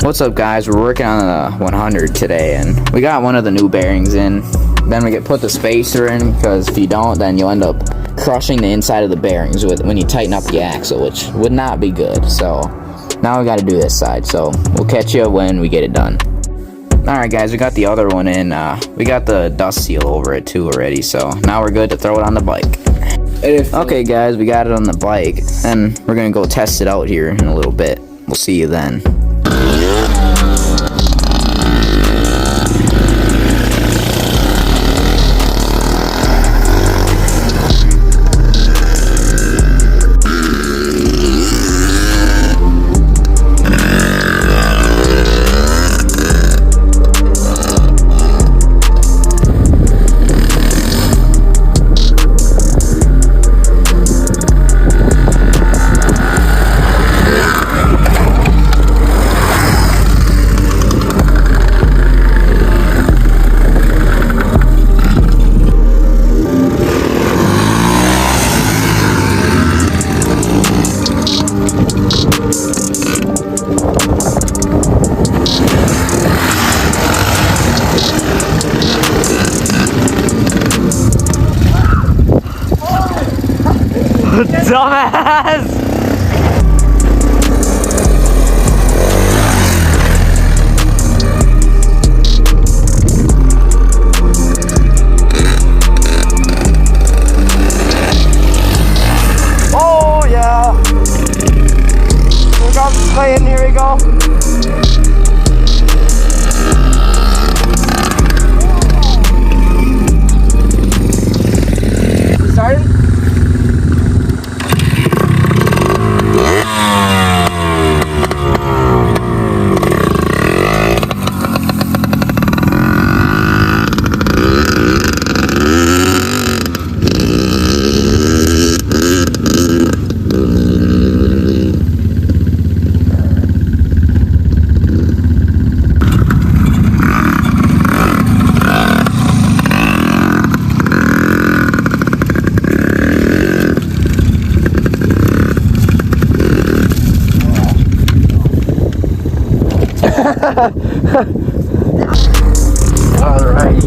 What's up, guys? We're working on the 100 today, and we got one of the new bearings in. Then we put the spacer in, because if you don't, then you'll end up crushing the inside of the bearings when you tighten up the axle, which would not be good. So now we got to do this side, so we'll catch you when we get it done. Alright, guys, we got the other one in. We got the dust seal over it too already, so now we're good to throw it on the bike. Okay, guys, we got it on the bike, and we're gonna go test it out here in a little bit. We'll see you then. Dumbass! Oh yeah! We got Clayton, here we go. Started? All right.